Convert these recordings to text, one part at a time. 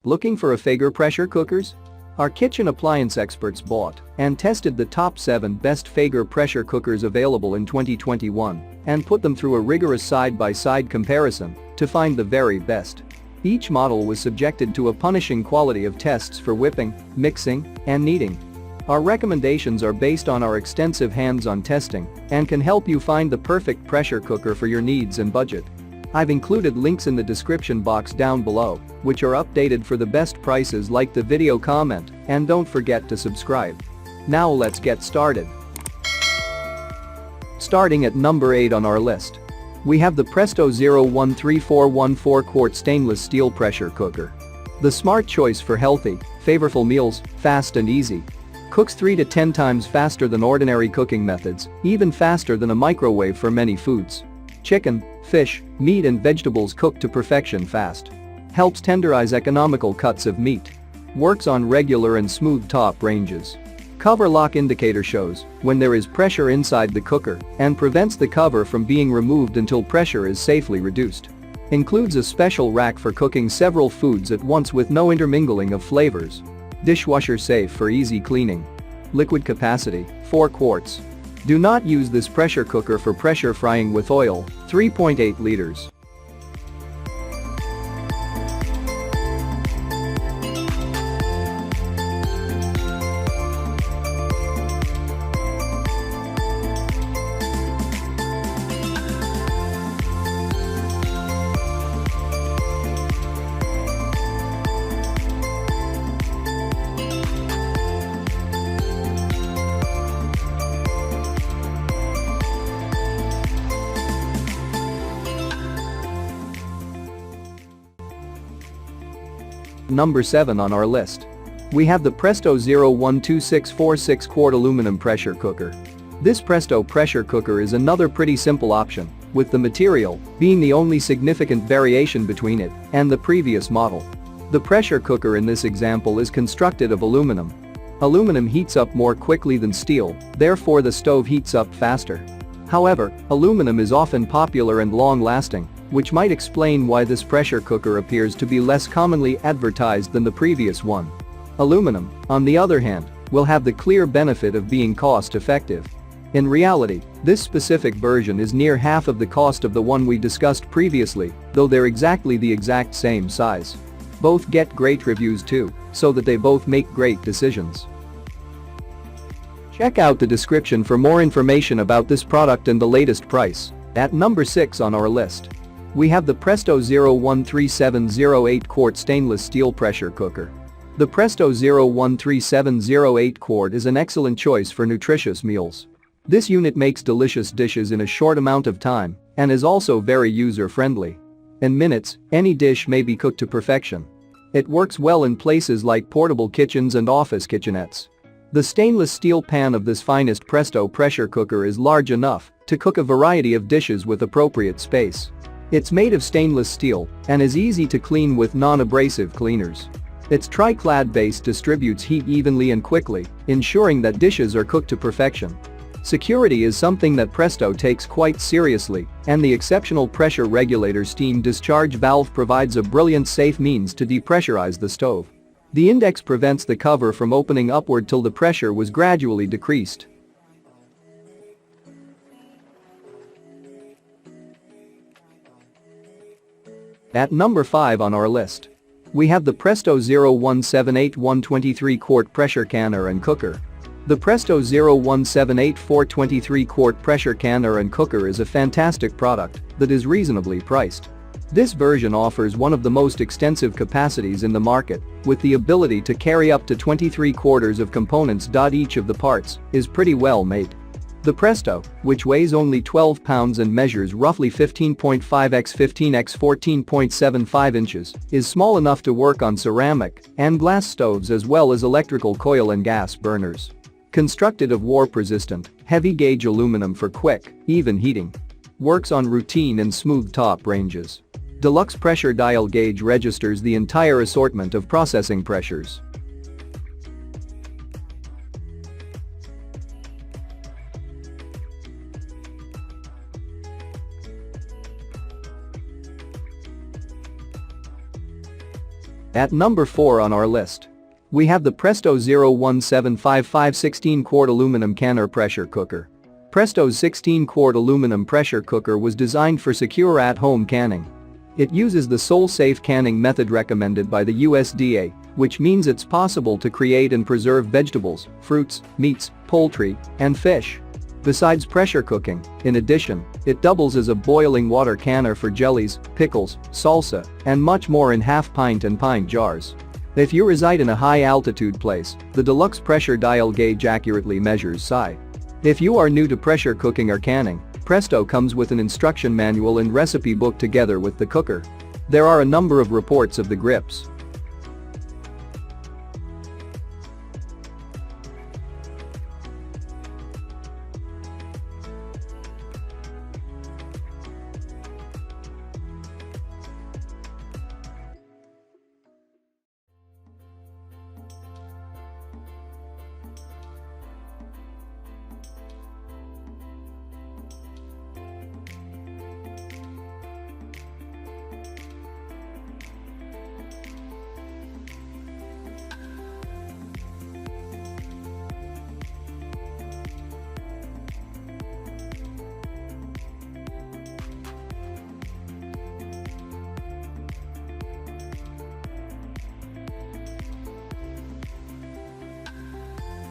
Looking for a Fagor pressure cookers? Our kitchen appliance experts bought and tested the top 7 best Fagor pressure cookers available in 2021 and put them through a rigorous side-by-side comparison to find the very best. Each model was subjected to a punishing quality of tests for whipping, mixing, and kneading. Our recommendations are based on our extensive hands-on testing and can help you find the perfect pressure cooker for your needs and budget. I've included links in the description box down below, which are updated for the best prices. Like the video, comment, and don't forget to subscribe. Now let's get started. Starting at number 8 on our list. We have the Presto 013414 quart stainless steel pressure cooker. The smart choice for healthy, flavorful meals, fast and easy. Cooks 3 to 10 times faster than ordinary cooking methods, even faster than a microwave for many foods. Chicken, fish, meat and vegetables cook to perfection fast. Helps tenderize economical cuts of meat. Works on regular and smooth top ranges. Cover lock indicator shows when there is pressure inside the cooker and prevents the cover from being removed until pressure is safely reduced. Includes a special rack for cooking several foods at once with no intermingling of flavors. Dishwasher safe for easy cleaning. Liquid capacity, 4 quarts. Do not use this pressure cooker for pressure frying with oil, 3.8 liters. Number 7 on our list. We have the Presto 012646 quart aluminum pressure cooker. This Presto pressure cooker is another pretty simple option, with the material being the only significant variation between it and the previous model. The pressure cooker in this example is constructed of aluminum. Aluminum heats up more quickly than steel, therefore the stove heats up faster. However, aluminum is often popular and long-lasting, which might explain why this pressure cooker appears to be less commonly advertised than the previous one. Aluminum, on the other hand, will have the clear benefit of being cost-effective. In reality, this specific version is near half of the cost of the one we discussed previously, though they're exactly the exact same size. Both get great reviews too, so that they both make great decisions. Check out the description for more information about this product and the latest price. At number 6 on our list. We have the Presto 013708 quart stainless steel pressure cooker. The Presto 013708 quart is an excellent choice for nutritious meals. This unit makes delicious dishes in a short amount of time and is also very user-friendly. In minutes, any dish may be cooked to perfection. It works well in places like portable kitchens and office kitchenettes. The stainless steel pan of this finest Presto pressure cooker is large enough to cook a variety of dishes with appropriate space. It's made of stainless steel and is easy to clean with non-abrasive cleaners. Its tri-clad base distributes heat evenly and quickly, ensuring that dishes are cooked to perfection. Security is something that Presto takes quite seriously, and the exceptional pressure regulator steam discharge valve provides a brilliant safe means to depressurize the stove. The index prevents the cover from opening upward till the pressure was gradually decreased. At number 5 on our list. We have the Presto 0178123 quart pressure canner and cooker. The Presto 0178423 quart pressure canner and cooker is a fantastic product that is reasonably priced. This version offers one of the most extensive capacities in the market, with the ability to carry up to 23 quarters of components. Each of the parts is pretty well made. The Presto, which weighs only 12 pounds and measures roughly 15.5 x 15 x 14.75 inches, is small enough to work on ceramic and glass stoves as well as electrical coil and gas burners. Constructed of warp-resistant, heavy-gauge aluminum for quick, even heating. Works on routine and smooth top ranges. Deluxe pressure dial gauge registers the entire assortment of processing pressures. At number 4 on our list, we have the Presto 017555 16-quart aluminum canner pressure cooker. Presto's 16-quart aluminum pressure cooker was designed for secure at-home canning. It uses the sole-safe canning method recommended by the USDA, which means it's possible to create and preserve vegetables, fruits, meats, poultry, and fish. Besides pressure cooking, in addition, it doubles as a boiling water canner for jellies, pickles, salsa, and much more in half-pint and pint jars. If you reside in a high-altitude place, the deluxe pressure dial gauge accurately measures psi. If you are new to pressure cooking or canning, Presto comes with an instruction manual and recipe book together with the cooker. There are a number of reports of the grips.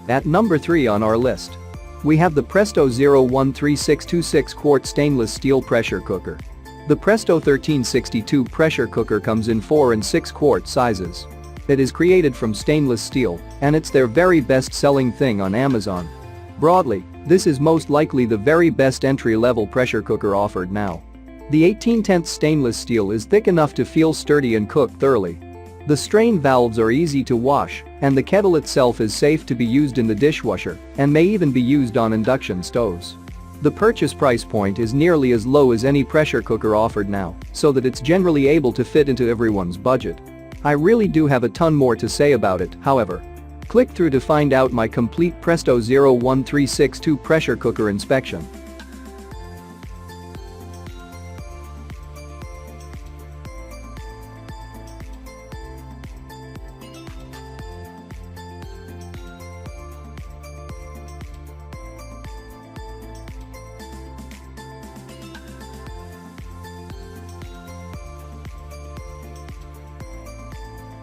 At number 3 on our list, we have the Presto 013626-quart stainless steel pressure cooker. The Presto 1362 pressure cooker comes in 4 and 6 quart sizes. It is created from stainless steel, and it's their very best-selling thing on Amazon. Broadly, this is most likely the very best entry-level pressure cooker offered now. The 18/10 stainless steel is thick enough to feel sturdy and cook thoroughly. The strain valves are easy to wash, and the kettle itself is safe to be used in the dishwasher and may even be used on induction stoves. The purchase price point is nearly as low as any pressure cooker offered now, so that it's generally able to fit into everyone's budget. I really do have a ton more to say about it, however. Click through to find out my complete Presto 01362 pressure cooker inspection.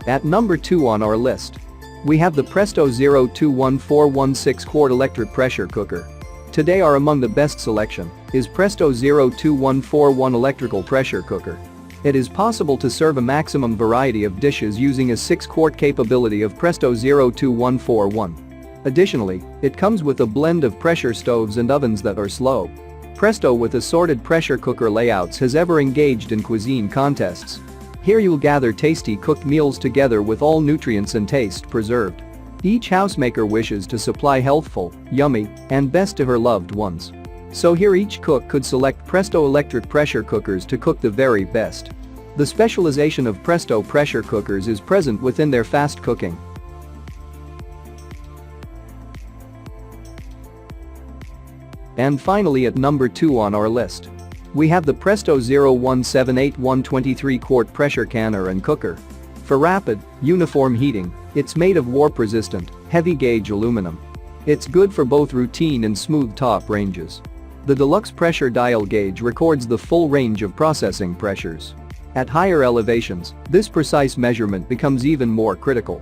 At number 2 on our list, we have the Presto 021416-quart electric pressure cooker. Today are among the best selection is Presto 02141 electrical pressure cooker. It is possible to serve a maximum variety of dishes using a 6-quart capability of Presto 02141. Additionally, it comes with a blend of pressure stoves and ovens that are slow. Presto with assorted pressure cooker layouts has ever engaged in cuisine contests. Here you'll gather tasty cooked meals together with all nutrients and taste preserved. Each housemaker wishes to supply healthful, yummy, and best to her loved ones. So here each cook could select Presto electric pressure cookers to cook the very best. The specialization of Presto pressure cookers is present within their fast cooking. And finally at number 2 on our list, we have the Presto 0178 123-quart pressure canner and cooker. For rapid, uniform heating, it's made of warp-resistant, heavy-gauge aluminum. It's good for both routine and smooth top ranges. The deluxe pressure dial gauge records the full range of processing pressures. At higher elevations, this precise measurement becomes even more critical.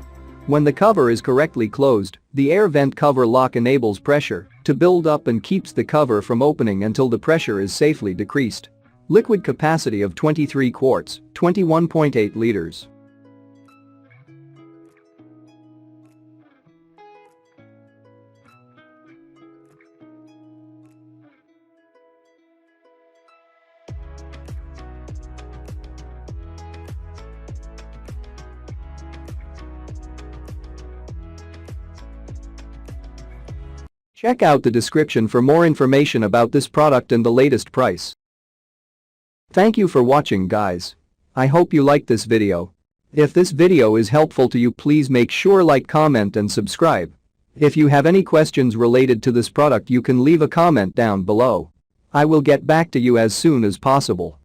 When the cover is correctly closed, the air vent cover lock enables pressure to build up and keeps the cover from opening until the pressure is safely decreased. Liquid capacity of 23 quarts, 21.8 liters. Check out the description for more information about this product and the latest price. Thank you for watching, guys. I hope you liked this video. If this video is helpful to you, please make sure like, comment and subscribe. If you have any questions related to this product, you can leave a comment down below. I will get back to you as soon as possible.